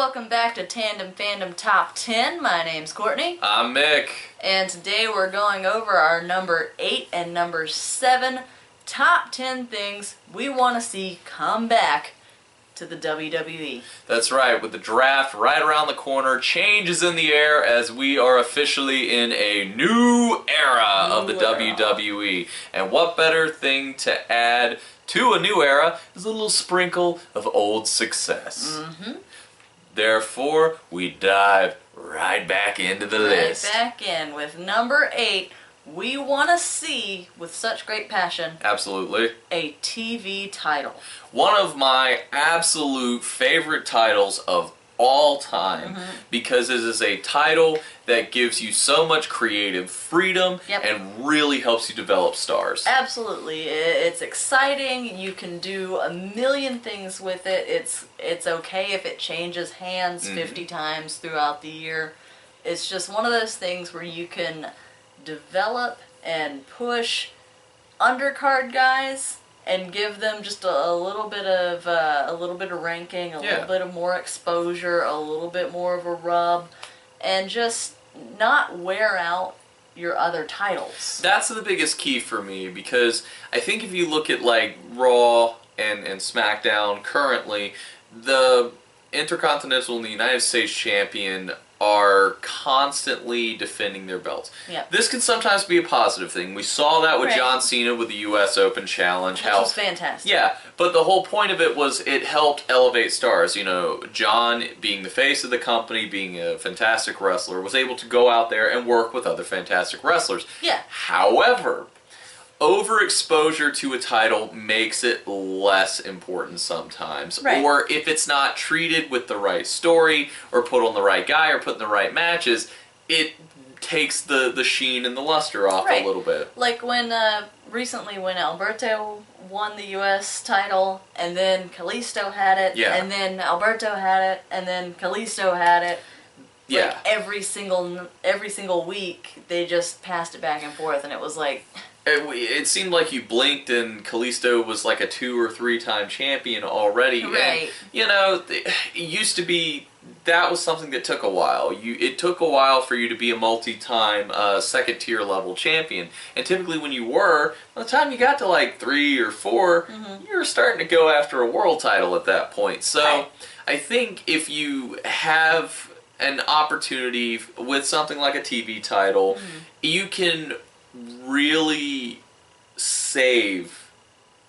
welcome back to Tandem Fandom Top 10. My name's Courtney. I'm Mick. And today we're going over our number 8 and number 7 top 10 things we want to see come back to the WWE. That's right, with the draft right around the corner, changes in the air as we are officially in a new era of the WWE. And what better thing to add to a new era is a little sprinkle of old success. Therefore, we dive right back into the list. Right back in with number 8. We want to see, with such great passion, Absolutely. a TV title. One of my absolute favorite titles of all time, because it is a title that gives you so much creative freedom and really helps you develop stars. Absolutely. It's exciting. You can do a million things with it. It's okay if it changes hands 50 times throughout the year. It's just one of those things where you can develop and push undercard guys and give them just a little bit of ranking, a little bit of more exposure, a little bit more of a rub, and just not wear out your other titles. That's the biggest key for me, because I think if you look at like Raw and SmackDown currently, the Intercontinental and the United States Champion are constantly defending their belts. This can sometimes be a positive thing. We saw that with John Cena with the US Open Challenge. Which was fantastic. Yeah, but the whole point of it was it helped elevate stars. You know, John, being the face of the company, being a fantastic wrestler, was able to go out there and work with other fantastic wrestlers. However, overexposure to a title makes it less important sometimes. Or if it's not treated with the right story, or put on the right guy, or put in the right matches, it takes the sheen and the luster off a little bit. Like when recently when Alberto won the US title, and then Kalisto had it, and then Alberto had it, and then Kalisto had it. Like every single week they just passed it back and forth, and it was like it seemed like you blinked and Kalisto was like a 2 or 3 time champion already. And, you know, it used to be, that was something that took a while. It took a while for you to be a multi-time second tier level champion. And typically when you were, by the time you got to like 3 or 4, you were starting to go after a world title at that point. So I think if you have an opportunity with something like a TV title, you can really save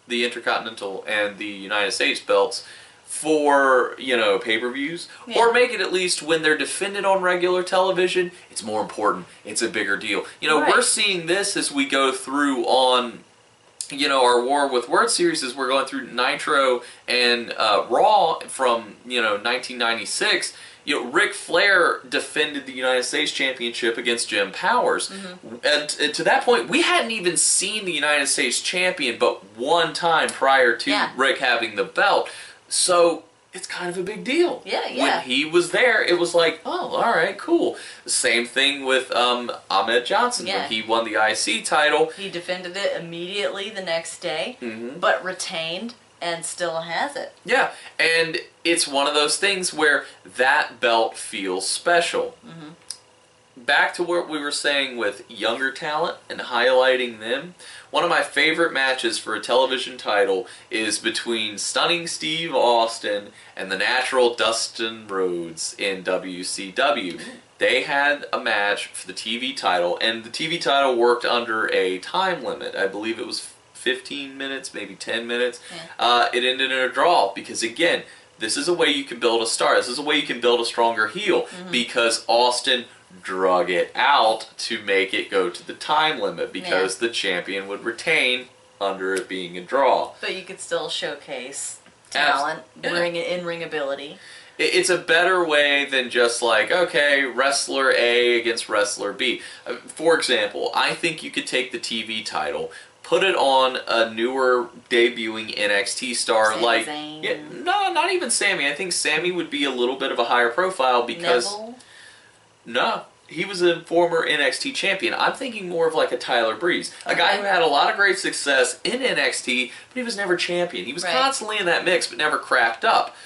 the Intercontinental and the United States belts for, you know, pay-per-views, or make it at least when they're defended on regular television, it's more important, it's a bigger deal. You know, we're seeing this as we go through on, you know, our War with Word series, as we're going through Nitro and Raw from, you know, 1996. You know, Ric Flair defended the United States Championship against Jim Powers. And to that point, we hadn't even seen the United States Champion but one time prior to Rick having the belt. So it's kind of a big deal. When he was there, it was like, oh, all right, cool. Same thing with Ahmed Johnson. When he won the IC title. He defended it immediately the next day, but retained and still has it. Yeah, and it's one of those things where that belt feels special. Back to what we were saying with younger talent and highlighting them, one of my favorite matches for a television title is between Stunning Steve Austin and the Natural Dustin Rhodes in WCW. They had a match for the TV title, and the TV title worked under a time limit. I believe it was 15 minutes, maybe 10 minutes. It ended in a draw because, again, this is a way you can build a star. This is a way you can build a stronger heel, because Austin drug it out to make it go to the time limit, because the champion would retain under it being a draw. But you could still showcase talent, bring it in-ring ability. It's a better way than just like, okay, wrestler A against wrestler B. For example, I think you could take the TV title, put it on a newer debuting NXT star like no, not even Sammy. I think Sammy would be a little bit of a higher profile because no, he was a former NXT champion. I'm thinking more of like a Tyler Breeze, a guy who had a lot of great success in NXT, but he was never champion. He was constantly in that mix, but never cracked up.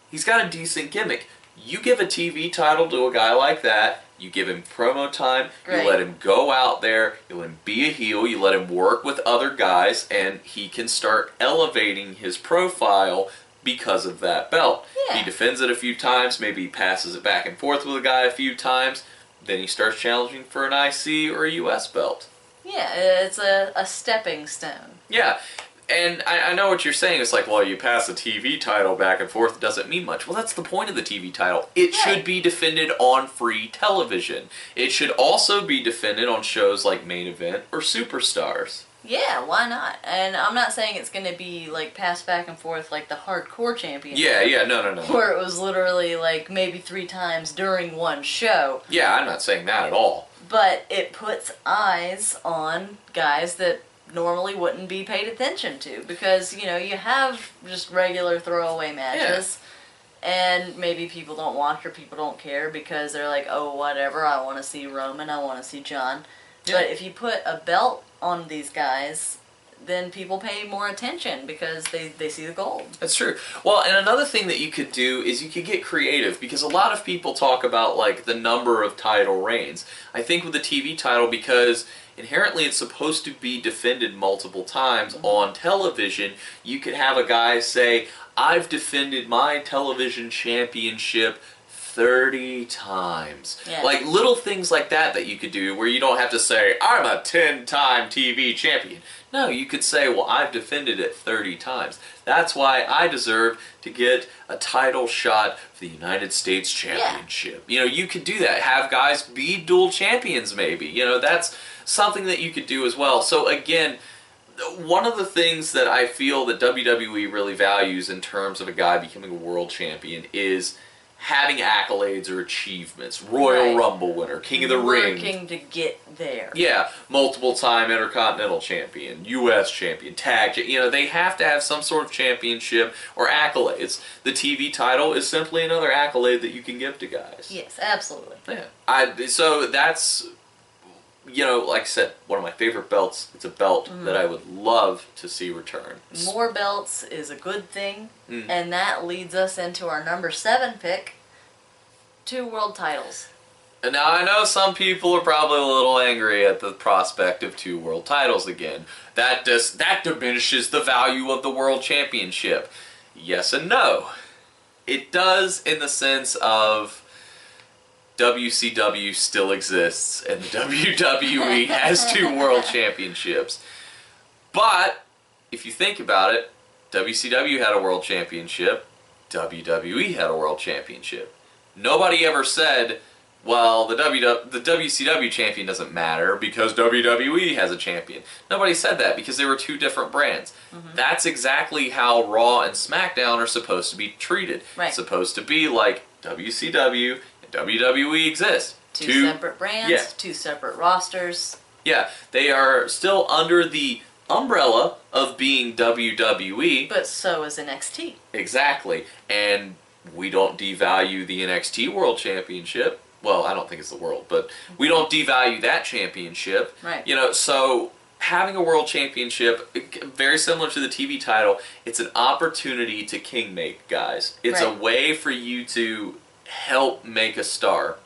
He's got a decent gimmick. You give a TV title to a guy like that, you give him promo time, you let him go out there, you let him be a heel, you let him work with other guys, and he can start elevating his profile because of that belt. Yeah. He defends it a few times, maybe he passes it back and forth with a guy a few times, then he starts challenging for an IC or a US belt. Yeah, it's a stepping stone. Yeah. And I know what you're saying. It's like, well, you pass a TV title back and forth, it doesn't mean much. Well, that's the point of the TV title. It should be defended on free television. It should also be defended on shows like Main Event or Superstars. Yeah, why not? And I'm not saying it's going to be, like, passed back and forth like the Hardcore Championship. Yeah, no. Where it was literally, like, maybe 3 times during one show. Yeah, I'm not saying that at all. But it puts eyes on guys that normally wouldn't be paid attention to, because you have just regular throwaway matches, and maybe people don't watch or people don't care because they're like, oh, whatever, I want to see Roman, I want to see John. But if you put a belt on these guys, then people pay more attention because they see the gold. That's true. Well, and another thing that you could do is you could get creative, because a lot of people talk about like the number of title reigns. I think with the TV title, because inherently it's supposed to be defended multiple times on television, you could have a guy say, I've defended my television championship 30 times. Yeah. Like little things like that you could do where you don't have to say, I'm a 10-time TV champion. No, you could say, well, I've defended it 30 times. That's why I deserve to get a title shot for the United States Championship. Yeah. You could do that. Have guys be dual champions maybe. That's something that you could do as well. So again, one of the things that I feel that WWE really values in terms of a guy becoming a world champion is having accolades or achievements. Royal Rumble winner, King of the Ring. Working to get there. Yeah, multiple-time Intercontinental Champion, U.S. Champion, Tag Champion. They have to have some sort of championship or accolades. The TV title is simply another accolade that you can give to guys. Yes, absolutely. Yeah. So that's, like I said, one of my favorite belts. It's a belt that I would love to see return. More belts is a good thing, and that leads us into our number 7 pick, 2 world titles. And now I know some people are probably a little angry at the prospect of 2 world titles again. That diminishes the value of the world championship. Yes and no. It does in the sense of WCW still exists and the WWE has 2 world championships. But if you think about it, WCW had a world championship, WWE had a world championship. Nobody ever said, well, the WCW champion doesn't matter because WWE has a champion. Nobody said that because they were 2 different brands. That's exactly how Raw and SmackDown are supposed to be treated. It's supposed to be like WCW and WWE exist. 2 separate brands, 2 separate rosters. Yeah, they are still under the umbrella of being WWE. But so is NXT. Exactly. And we don't devalue the NXT World Championship. Well, I don't think it's the world, but we don't devalue that championship. So having a world championship, very similar to the TV title, it's an opportunity to kingmake guys. It's a way for you to help make a star.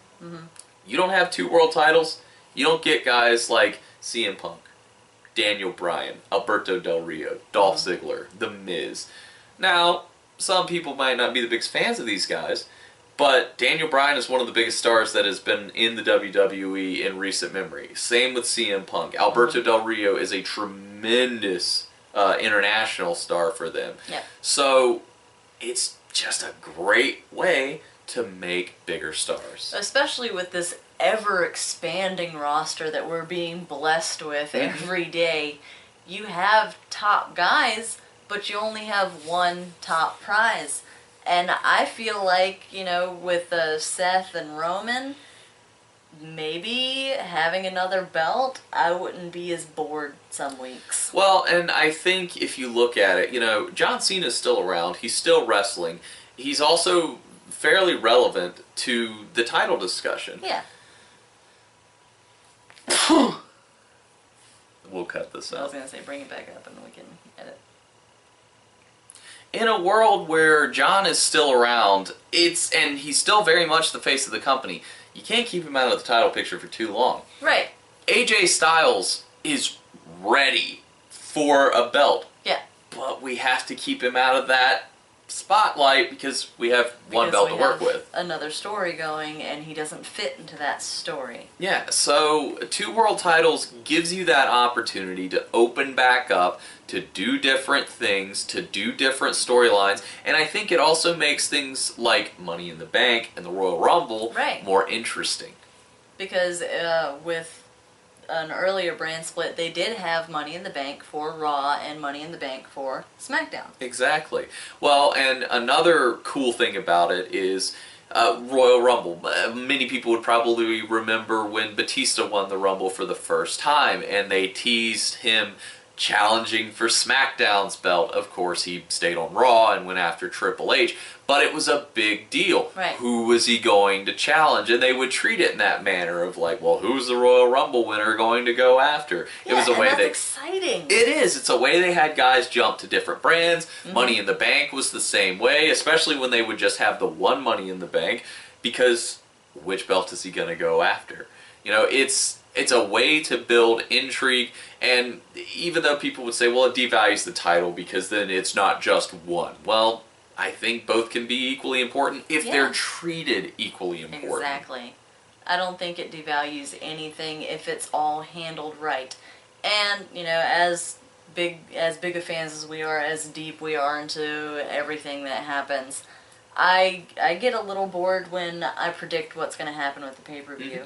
You don't have 2 world titles, you don't get guys like CM Punk, Daniel Bryan, Alberto Del Rio, Dolph Ziggler, The Miz. Now, some people might not be the biggest fans of these guys, but Daniel Bryan is one of the biggest stars that has been in the WWE in recent memory. Same with CM Punk. Alberto Del Rio is a tremendous international star for them. So it's just a great way to make bigger stars. Especially with this ever-expanding roster that we're being blessed with every day. You have top guys, but you only have 1 top prize. And I feel like, with Seth and Roman, maybe having another belt, I wouldn't be as bored some weeks. Well, and I think if you look at it, John Cena's still around. He's still wrestling. He's also fairly relevant to the title discussion. Yeah. We'll cut this out. I was going to say, bring it back up and we can edit. in a world where John is still around, and he's still very much the face of the company, you can't keep him out of the title picture for too long. Right. AJ Styles is ready for a belt. Yeah. But we have to keep him out of that spotlight because we have one belt to work with. Another story going, and he doesn't fit into that story. Yeah, so 2 world titles gives you that opportunity to open back up, to do different things, to do different storylines, and I think it also makes things like Money in the Bank and the Royal Rumble more interesting. Because with an earlier brand split, they did have Money in the Bank for Raw and Money in the Bank for SmackDown. Exactly. Well, and another cool thing about it is Royal Rumble. Many people would probably remember when Batista won the Rumble for the first time, and they teased him challenging for SmackDown's belt. Of course, he stayed on Raw and went after Triple H, but it was a big deal. Right. Who was he going to challenge? And they would treat it in that manner of like, well, who's the Royal Rumble winner going to go after? Yeah, it was a way that's exciting. It is. It's a way they had guys jump to different brands. Money in the Bank was the same way, especially when they would just have the one Money in the Bank, because which belt is he going to go after? You know, it's a way to build intrigue, and even though people would say, well, it devalues the title because then it's not just one. Well, I think both can be equally important if they're treated equally important. Exactly. I don't think it devalues anything if it's all handled right. And, you know, as big a fans as we are, as deep we are into everything that happens, I get a little bored when I predict what's going to happen with the pay-per-view.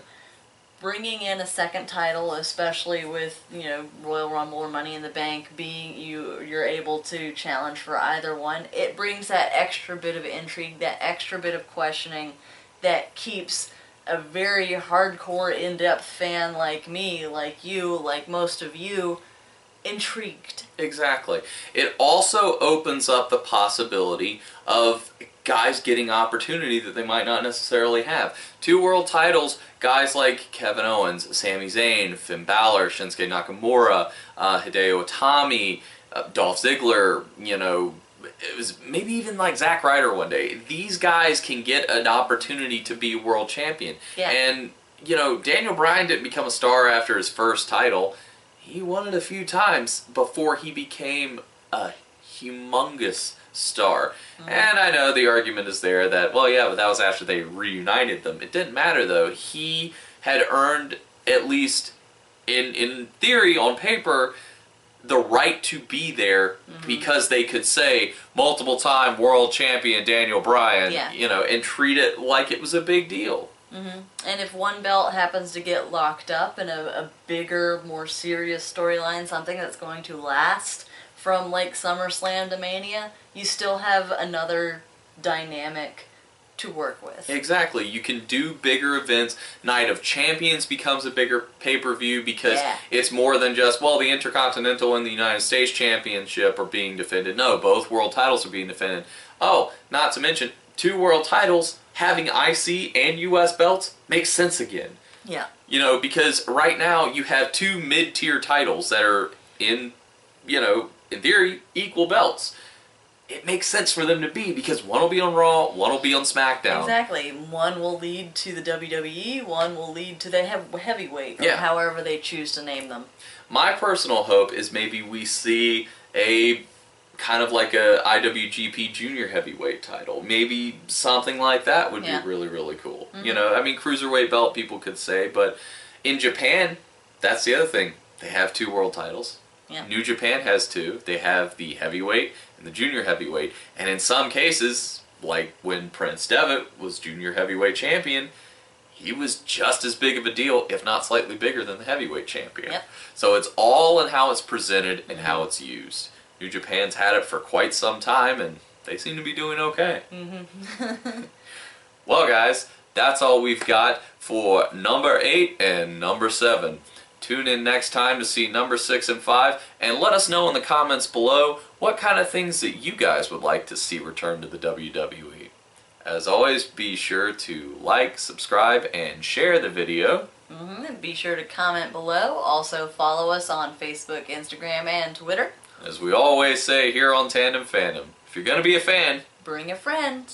Bringing in a second title, especially with, you know, Royal Rumble or Money in the Bank, being you're able to challenge for either one, it brings that extra bit of intrigue, that extra bit of questioning that keeps a very hardcore, in-depth fan like me, like you, like most of you, intrigued. Exactly. It also opens up the possibility of guys getting opportunity that they might not necessarily have. 2 world titles, guys like Kevin Owens, Sami Zayn, Finn Balor, Shinsuke Nakamura, Hideo Itami, Dolph Ziggler, you know, it was maybe even like Zack Ryder one day. These guys can get an opportunity to be world champion. Yeah. And, you know, Daniel Bryan didn't become a star after his first title. He won it a few times before he became a humongous star. And I know the argument is there that, well, yeah, but that was after they reunited them. It didn't matter, though. He had earned, at least in theory, on paper, the right to be there because they could say multiple-time world champion Daniel Bryan, you know, and treat it like it was a big deal. And if one belt happens to get locked up in a bigger, more serious storyline, something that's going to last from like SummerSlam to Mania, you still have another dynamic to work with. Exactly. You can do bigger events. Night of Champions becomes a bigger pay-per-view because it's more than just, well, the Intercontinental and the United States Championship are being defended. No, both world titles are being defended. Oh, not to mention, 2 world titles having IC and US belts makes sense again. Yeah. You know, because right now you have 2 mid-tier titles that are in, you know, in theory, equal belts. It makes sense for them to be because one will be on Raw, one will be on SmackDown. Exactly. One will lead to the WWE, one will lead to the heavyweight, or however they choose to name them. My personal hope is maybe we see a kind of like a IWGP Junior Heavyweight title. Maybe something like that would be really, really cool. You know, I mean, Cruiserweight belt people could say, but in Japan, that's the other thing. They have 2 world titles. Yeah. New Japan has 2. They have the heavyweight and the junior heavyweight. And in some cases, like when Prince Devitt was junior heavyweight champion, he was just as big of a deal, if not slightly bigger than the heavyweight champion. Yep. So it's all in how it's presented and how it's used. New Japan's had it for quite some time, and they seem to be doing okay. Well, guys, that's all we've got for number 8 and number 7. Tune in next time to see number 6 and 5, and let us know in the comments below what kind of things that you guys would like to see return to the WWE. As always, be sure to like, subscribe, and share the video. And be sure to comment below. Also follow us on Facebook, Instagram, and Twitter. As we always say here on Tandem Fandom, if you're gonna be a fan, bring a friend.